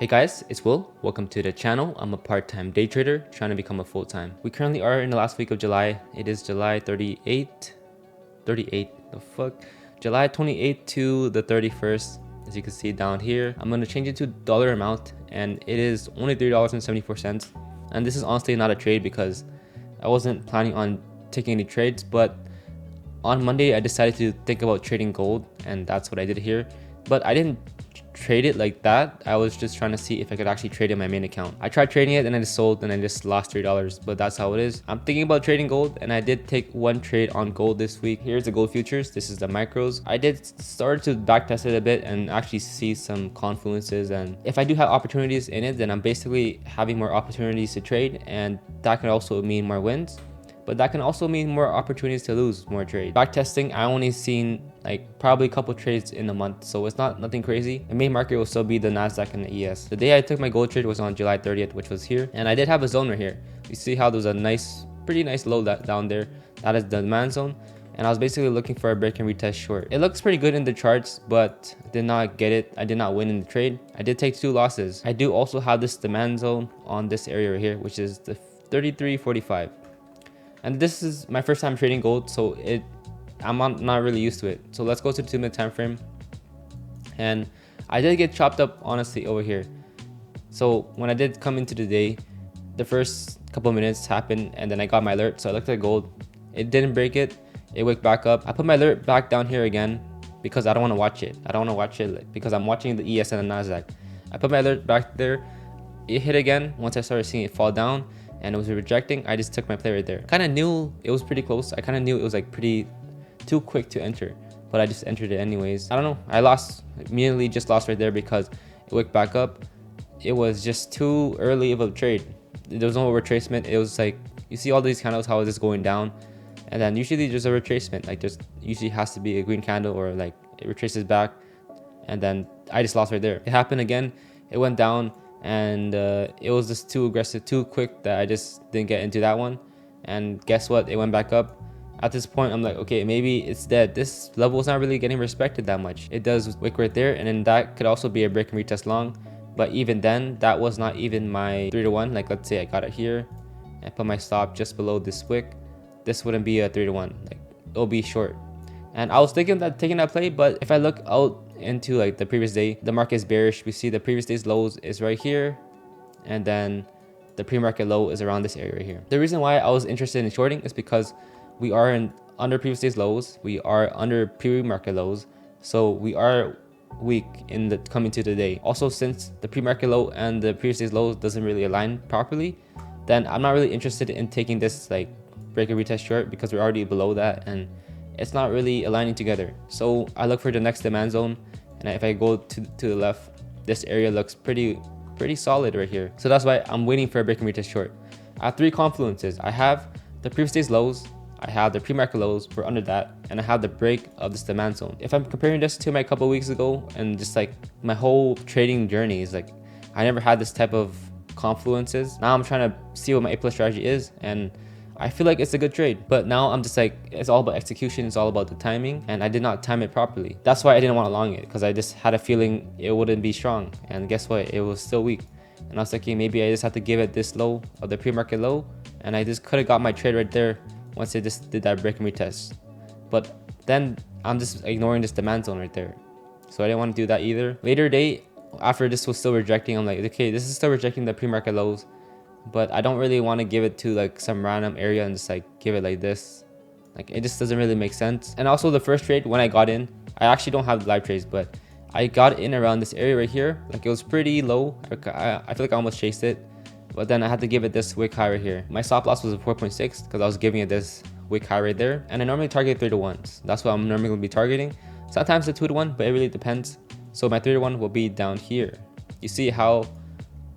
Hey guys, it's Will. Welcome to the channel. I'm a part-time day trader trying to become a full-time. We currently are in the last week of July. It is July 38th. The fuck? July 28th to the 31st. As you can see down here, I'm going to change it to dollar amount and it is only $3.74. And this is honestly not a trade because I wasn't planning on taking any trades, but on Monday I decided to think about trading gold and that's what I did here. But I didn't trade it like that. I was just trying to see if I could actually trade in my main account. I tried trading it and I just sold and I just lost $3, but that's how it is. I'm thinking about trading gold and I did take one trade on gold this week. Here's the gold futures. This is the micros. I did start to backtest it a bit and actually see some confluences, and if I do have opportunities in it, then I'm basically having more opportunities to trade, and that can also mean more wins. But that can also mean more opportunities to lose more trades. Backtesting, I only seen like probably a couple trades in a month, so it's not nothing crazy. The main market will still be the Nasdaq and the ES. The day I took my gold trade was on July 30th, which was here, and I did have a zone right here. You see how there's a pretty nice low down there. That is the demand zone, and I was basically looking for a break and retest short. It looks pretty good in the charts, but I did not get it. I did not win in the trade. I did take 2 losses. I do also have this demand zone on this area right here, which is the 33.45. And this is my first time trading gold, so I'm not really used to it. So let's go to the 2-minute time frame. And I did get chopped up honestly over here. So when I did come into the day, the first couple minutes happened and then I got my alert. So I looked at gold. It didn't break it. It wicked back up. I put my alert back down here again because I don't want to watch it. I don't want to watch it because I'm watching the ES and the Nasdaq. I put my alert back there. It hit again once I started seeing it fall down and it was rejecting. I just took my play right there. Kind of knew it was pretty close. I kind of knew it was like pretty too quick to enter, but I just entered it anyways. I don't know. I immediately just lost right there because it wicked back up. It was just too early of a trade. There was no retracement. It was like, you see all these candles, how is this going down? And then usually there's a retracement. Like there's usually has to be a green candle or like it retraces back. And then I just lost right there. It happened again. It went down. And it was just too aggressive, too quick that I just didn't get into that one. And guess what? It went back up. At this point, I'm like, okay, maybe it's dead. This level is not really getting respected that much. It does wick right there, and then that could also be a break and retest long. But even then, that was not even my 3-to-1. Like let's say I got it here, I put my stop just below this wick. This wouldn't be a 3-to-1. Like it'll be short. And I was thinking that taking that play, but if I look out into like the previous day, the market is bearish. We see the previous day's lows is right here, and then the pre-market low is around this area right here. The reason why I was interested in shorting is because we are under previous day's lows, we are under pre-market lows, so we are weak in the coming to the day. Also, since the pre-market low and the previous day's lows doesn't really align properly, then I'm not really interested in taking this like break and retest short because we're already below that and it's not really aligning together. So I look for the next demand zone, and if I go to the left, this area looks pretty solid right here. So that's why I'm waiting for a break and retest short. I have 3 confluences. I have the previous day's lows, I have the pre-market lows, we're under that, and I have the break of this demand zone. If I'm comparing this to my couple weeks ago and just like my whole trading journey is like, I never had this type of confluences. Now I'm trying to see what my A+ strategy is, and I feel like it's a good trade, but now I'm just like, it's all about execution, it's all about the timing, and I did not time it properly. That's why I didn't want to long it, because I just had a feeling it wouldn't be strong, and guess what, it was still weak. And I was thinking maybe I just have to give it this low of the pre-market low, and I just could have got my trade right there once I just did that break and retest. But then I'm just ignoring this demand zone right there, so I didn't want to do that either. Later day, after this was still rejecting, I'm like, okay, this is still rejecting the pre-market lows, but I don't really want to give it to like some random area and just like give it like this. Like it just doesn't really make sense. And also the first trade when I got in, I actually don't have live trades, but I got in around this area right here. Like it was pretty low. I feel like I almost chased it, but then I had to give it this wick high right here. My stop loss was a 4.6 because I was giving it this wick high right there. And I normally target 3-to-1s. That's what I'm normally going to be targeting. Sometimes a 2-to-1, but it really depends. So my 3-to-1 will be down here. You see how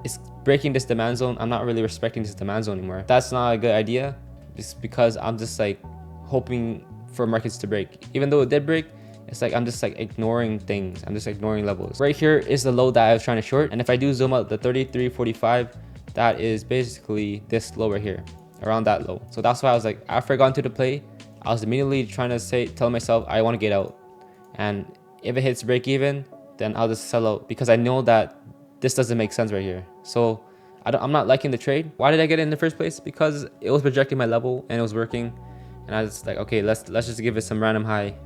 it's breaking this demand zone. I'm not really respecting this demand zone anymore. That's not a good idea. It's because I'm just like hoping for markets to break. Even though it did break, it's like I'm just like ignoring things. I'm just ignoring levels. Right here is the low that I was trying to short. And if I do zoom out the 33.45, that is basically this low right here, around that low. So that's why I was like, after I got into the play, I was immediately trying to tell myself I want to get out. And if it hits break even, then I'll just sell out because I know that this doesn't make sense right here. So I'm not liking the trade. Why did I get it in the first place? Because it was projecting my level and it was working. And I was like, okay, let's just give it some random high.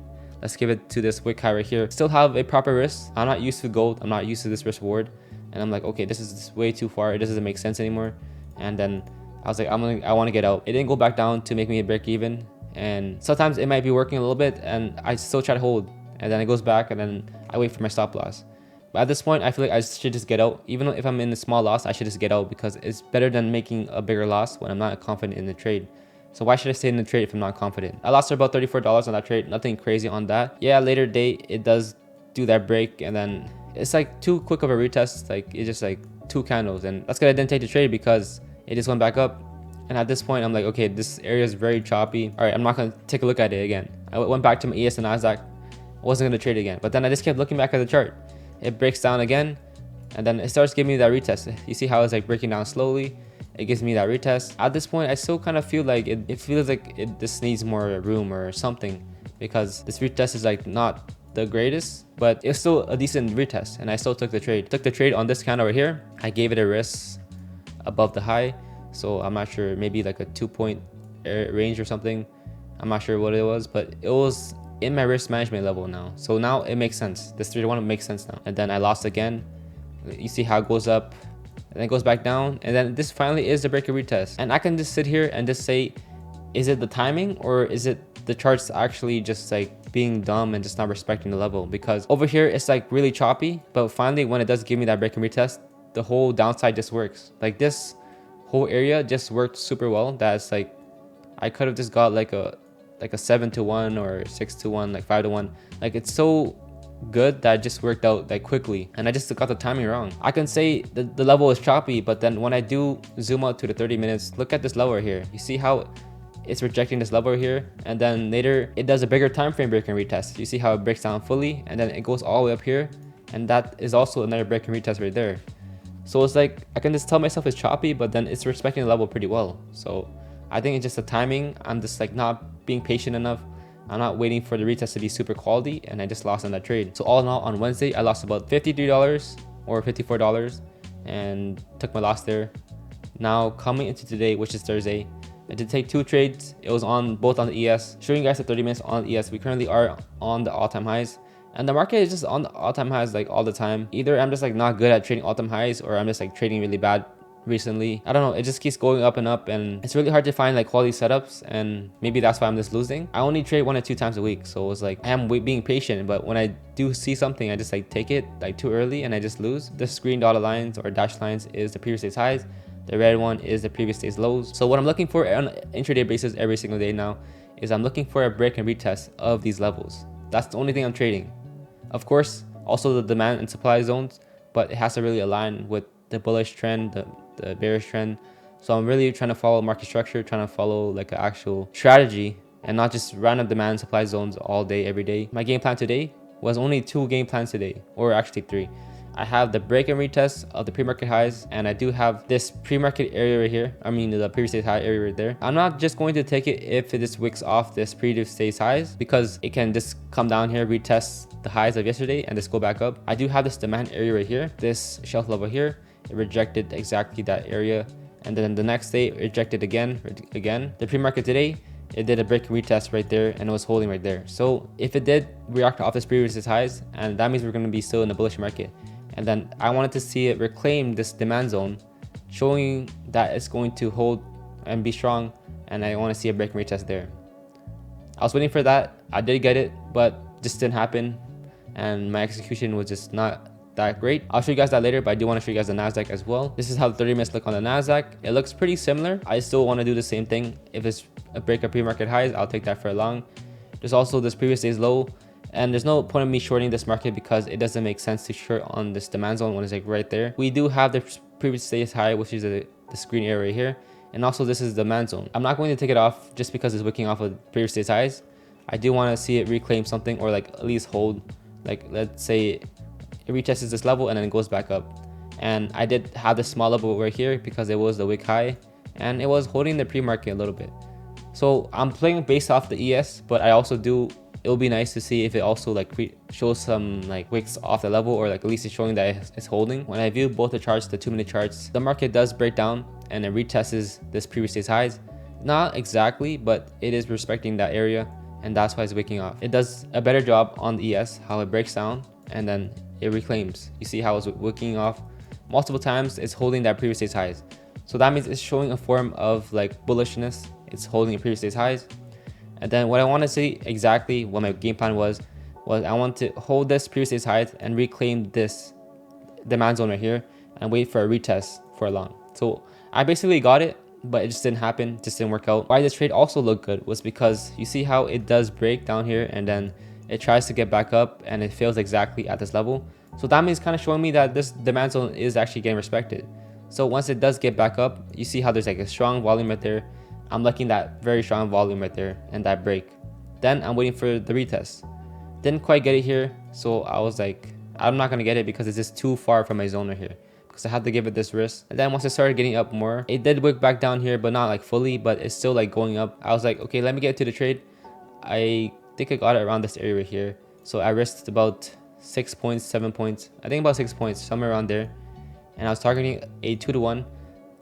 Let's give it to this wick high right here. Still have a proper risk. I'm not used to gold. I'm not used to this risk reward. And I'm like, okay, this is way too far. It doesn't make sense anymore. And then I was like, I want to get out. It didn't go back down to make me a break even. And sometimes it might be working a little bit and I still try to hold. And then it goes back and then I wait for my stop loss. But at this point, I feel like I should just get out. Even if I'm in a small loss, I should just get out because it's better than making a bigger loss when I'm not confident in the trade. So why should I stay in the trade if I'm not confident? I lost about $34 on that trade. Nothing crazy on that. Yeah, later date, it does do that break. And then it's like too quick of a retest. Like it's just like 2 candles. And that's because I didn't take the trade because it just went back up. And at this point, I'm like, okay, this area is very choppy. All right, I'm not going to take a look at it again. I went back to my ES and NASDAQ. I wasn't going to trade again. But then I just kept looking back at the chart. It breaks down again, and then it starts giving me that retest. You see how it's like breaking down slowly. It gives me that retest. At this point, I still kind of feel like it feels like it just needs more room or something, because this retest is like not the greatest, but it's still a decent retest, and I still took the trade. Took the trade on this candle right here. I gave it a risk above the high, so I'm not sure, maybe like a 2-point range or something. I'm not sure what it was, but it was in my risk management level now. So now it makes sense. This 3-1 makes sense now. And then I lost again. You see how it goes up and then it goes back down. And then this finally is the breaker retest. And I can just sit here and just say, is it the timing or is it the charts actually just like being dumb and just not respecting the level? Because over here, it's like really choppy. But finally, when it does give me that breaker retest, the whole downside just works. Like this whole area just worked super well. That's like, I could have just got like a 7-1 or 6-1, like 5-1. Like it's so good that it just worked out like quickly, and I just got the timing wrong. I can say the level is choppy, but then when I do zoom out to the 30 minutes, look at this level here. You see how it's rejecting this level here, and then later it does a bigger time frame break and retest. You see how it breaks down fully, and then it goes all the way up here, and that is also another break and retest right there. So it's like I can just tell myself it's choppy, but then it's respecting the level pretty well. So I think it's just the timing. I'm just like not being patient enough. I'm not waiting for the retest to be super quality, and I just lost on that trade. So all in all, on Wednesday, I lost about $53 or $54 and took my loss there. Now coming into today, which is Thursday, I did take 2 trades. It was on both on the ES. Showing you guys the 30 minutes on the ES. We currently are on the all-time highs, and the market is just on the all-time highs like all the time. Either I'm just like not good at trading all-time highs, or I'm just like trading really bad recently. I don't know, it just keeps going up and up, and it's really hard to find like quality setups, and maybe that's why I'm just losing. I only trade 1 or 2 times a week, so it's like I am being patient, but when I do see something, I just like take it like too early and I just lose. The green dotted lines or dashed lines is the previous day's highs. The red one is the previous day's lows. So what I'm looking for on an intraday basis every single day now is I'm looking for a break and retest of these levels. That's the only thing I'm trading. Of course, also the demand and supply zones, but it has to really align with the bullish trend, the bearish trend. So I'm really trying to follow market structure, trying to follow like an actual strategy and not just random demand and supply zones all day, every day. My game plan today was only 2 game plans today, or actually 3. I have the break and retest of the pre-market highs, and I do have this pre-market area right here. I mean the previous day's high area right there. I'm not just going to take it if it just wicks off this previous day's highs, because it can just come down here, retest the highs of yesterday and just go back up. I do have this demand area right here, this shelf level here. It rejected exactly that area, and then the next day it rejected again. The pre-market today, it did a break and retest right there, and it was holding right there. So if it did react off this previous highs, and that means we're going to be still in the bullish market. And then I wanted to see it reclaim this demand zone, showing that it's going to hold and be strong, and I want to see a break and retest there. I was waiting for that. I did get it, but just didn't happen, and my execution was just not that great. I'll show you guys that later, but I do want to show you guys the NASDAQ as well. This is how the 30 minutes look on the NASDAQ. It looks pretty similar. I still want to do the same thing. If it's a break of pre-market highs, I'll take that for a long. There's also this previous day's low, and there's no point in me shorting this market because it doesn't make sense to short on this demand zone when it's like right there. We do have the previous day's high, which is the screen area right here, and also this is the demand zone. I'm not going to take it off just because it's wicking off of previous day's highs. I do want to see it reclaim something, or like at least hold. Like let's say it retests this level and then it goes back up. And I did have this small level right here because it was the wick high, and it was holding the pre-market a little bit. So I'm playing based off the ES, but I also do it will be nice to see if it also like shows some like wicks off the level, or like at least it's showing that it's holding. When I view both the charts, the 2-minute charts, the market does break down and it retests this previous day's highs. Not exactly, but it is respecting that area, and that's why it's wicking off. It does a better job on the ES, how it breaks down and then it reclaims. You see how it's wicking off multiple times. It's holding that previous day's highs, so that means it's showing a form of like bullishness. It's holding the previous day's highs. And then what I want to see exactly, what my game plan was I want to hold this previous day's highs and reclaim this demand zone right here and wait for a retest for a long. So I basically got it, but it just didn't happen, just didn't work out. Why this trade also looked good was because you see how it does break down here and then it tries to get back up and it fails exactly at this level. So that means kind of showing me that this demand zone is actually getting respected. So once it does get back up, you see how there's like a strong volume right there. I'm liking that very strong volume right there and that break. Then I'm waiting for the retest. Didn't quite get it here, so I was like, I'm not gonna get it because it's just too far from my zone right here, because I had to give it this risk. And then once it started getting up more, it did wick back down here, but not like fully, but it's still like going up. I was like, okay, let me get to the trade. I think I got it around this area right here. So I risked about 6 points, 7 points. I think about 6 points, somewhere around there. And I was targeting a 2-to-1.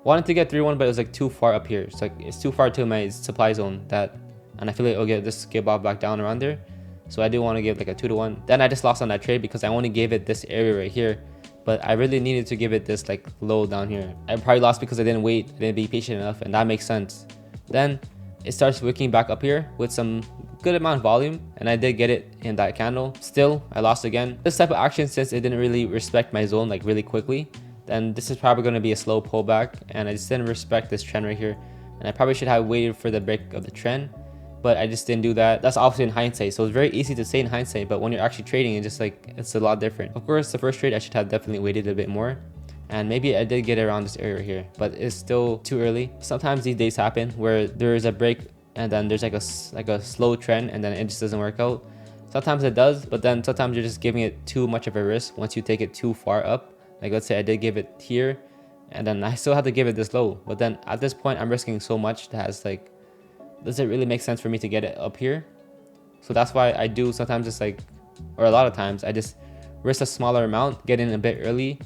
Wanted to get 3-1, but it was like too far up here. It's like it's too far to my supply zone, that, and I feel like okay, this get bob back down around there. So I do want to give like a 2-to-1. Then I just lost on that trade because I only gave it this area right here, but I really needed to give it this like low down here. I probably lost because I didn't wait, I didn't be patient enough, and that makes sense. Then it starts wicking back up here with some good amount of volume, and I did get it in that candle. Still, I lost again. This type of action, since it didn't really respect my zone like really quickly, then this is probably going to be a slow pullback, and I just didn't respect this trend right here, and I probably should have waited for the break of the trend, but I just didn't do that. That's obviously in hindsight, so it's very easy to say in hindsight, but when you're actually trading, it's just like it's a lot different. Of course, the first trade I should have definitely waited a bit more, and maybe I did get it around this area right here, but it's still too early. Sometimes these days happen where there is a break and then there's like a slow trend and then it just doesn't work out. Sometimes it does, but then sometimes you're just giving it too much of a risk once you take it too far up. Like let's say I did give it here and then I still have to give it this low, but then at this point I'm risking so much that has like, does it really make sense for me to get it up here? So that's why I do sometimes just like, or a lot of times I just risk a smaller amount, get in a bit early,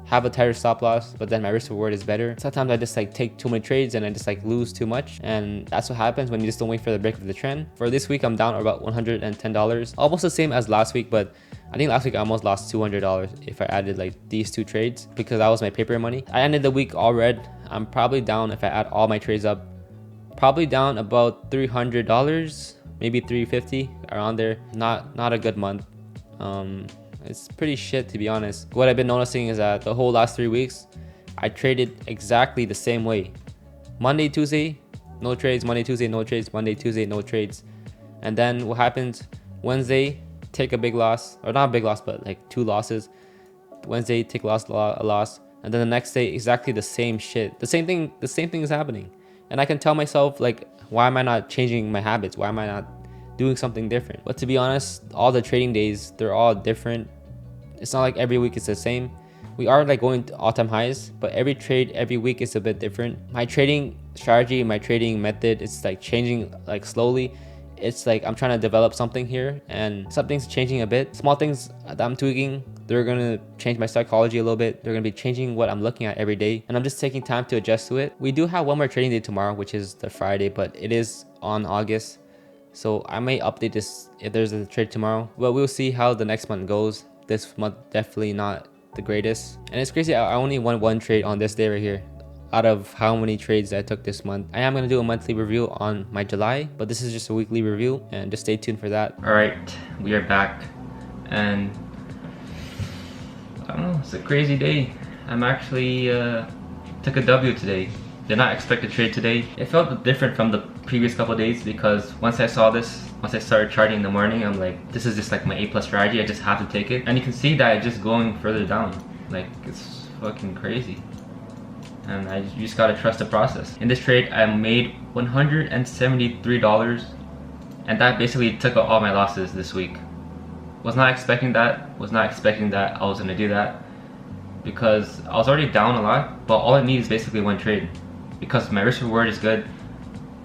have a tighter stop loss, but then my risk reward is better. Sometimes I just like take too many trades and I just like lose too much, and that's what happens when you just don't wait for the break of the trend. For this week I'm down about $110, almost the same as last week, but I think last week I almost lost $200 if I added like these two trades because that was my paper money. I ended the week all red. I'm probably down, if I add all my trades up, probably down about $300, maybe $350, around there. Not a good month. It's pretty shit, to be honest. What I've been noticing is that the whole last 3 weeks I traded exactly the same way. Monday, Tuesday, no trades. Monday, Tuesday, no trades. Monday, Tuesday, no trades. And then what happens? Wednesday, take a big loss, or not a big loss, but like 2 losses. Wednesday, take a loss, and then the next day exactly the same shit. The same thing is happening. And I can tell myself like, why am I not changing my habits? Why am I not doing something different? But to be honest, all the trading days, they're all different. It's not like every week is the same. We are like going to all-time highs, but every trade every week is a bit different. My trading strategy, my trading method, it's like changing like slowly. It's like I'm trying to develop something here and something's changing a bit. Small things that I'm tweaking, they're gonna change my psychology a little bit. They're gonna be changing what I'm looking at every day, and I'm just taking time to adjust to it. We do have one more trading day tomorrow, which is the Friday, but it is on August, so I may update this if there's a trade tomorrow. But we'll see how the next month goes. This month definitely not the greatest, and it's crazy. I only won 1 trade on this day right here out of how many trades I took this month. I am going to do a monthly review on my July, but this is just a weekly review, and just stay tuned for that. All right, we are back, and I don't know, it's a crazy day. I'm actually took a W today. Did not expect a trade today. It felt different from the previous couple of days because once I saw this, once I started charting in the morning, I'm like, this is just like my A+ strategy. I just have to take it. And you can see that it's just going further down. Like, it's fucking crazy. And you just gotta trust the process. In this trade, I made $173, and that basically took out all my losses this week. Was not expecting that. Was not expecting that I was gonna do that, because I was already down a lot. But all I need is basically 1 trade, because my risk reward is good.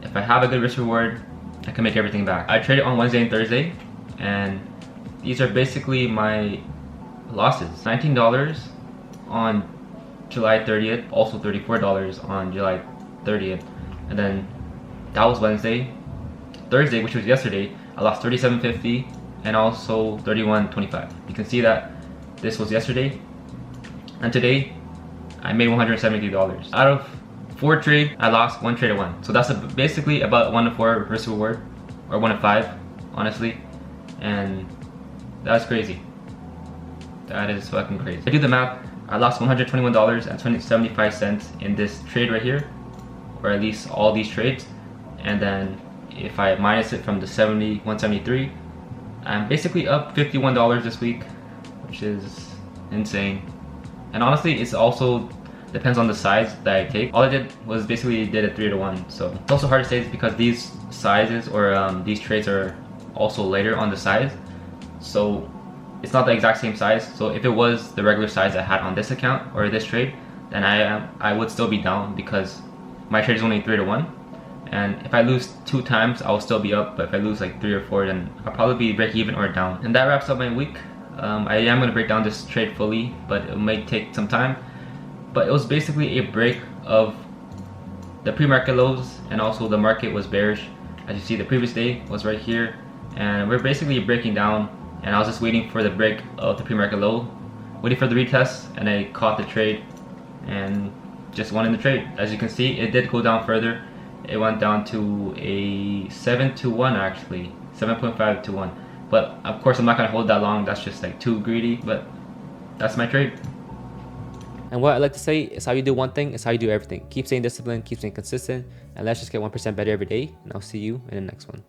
If I have a good risk reward, I can make everything back. I traded on Wednesday and Thursday, and these are basically my losses. $19 on July 30th, also $34 on July 30th, and then that was Wednesday. Thursday, which was yesterday, I lost $37.50 and also $31.25. You can see that this was yesterday, and today I made $173. Out of 4 trades, I lost 1 trade at 1. So that's basically about 1 to 4 risk reward, or 1 to 5, honestly, and that's crazy. That is fucking crazy. If I do the math, I lost $121.75 in this trade right here, or at least all these trades, and then if I minus it from the 173, I'm basically up $51 this week, which is insane. And honestly, it's also depends on the size that I take. All I did was basically did a 3 to 1. So it's also hard to say because these sizes or these trades are also later on the size. So it's not the exact same size. So if it was the regular size I had on this account or this trade, then I would still be down because my trade is only 3 to 1. And if I lose 2 times, I'll still be up. But if I lose like 3 or 4, then I'll probably be break even or down. And that wraps up my week. I am going to break down this trade fully, but it may take some time. But it was basically a break of the pre-market lows, and also the market was bearish. As you see, the previous day was right here, and we're basically breaking down, and I was just waiting for the break of the pre-market low, waiting for the retest, and I caught the trade and just won in the trade. As you can see, it did go down further. It went down to a 7 to 1 actually, 7.5 to 1. But of course I'm not gonna hold that long, that's just like too greedy, but that's my trade. And what I like to say is how you do one thing is how you do everything. Keep staying disciplined, keep staying consistent, and let's just get 1% better every day. And I'll see you in the next one.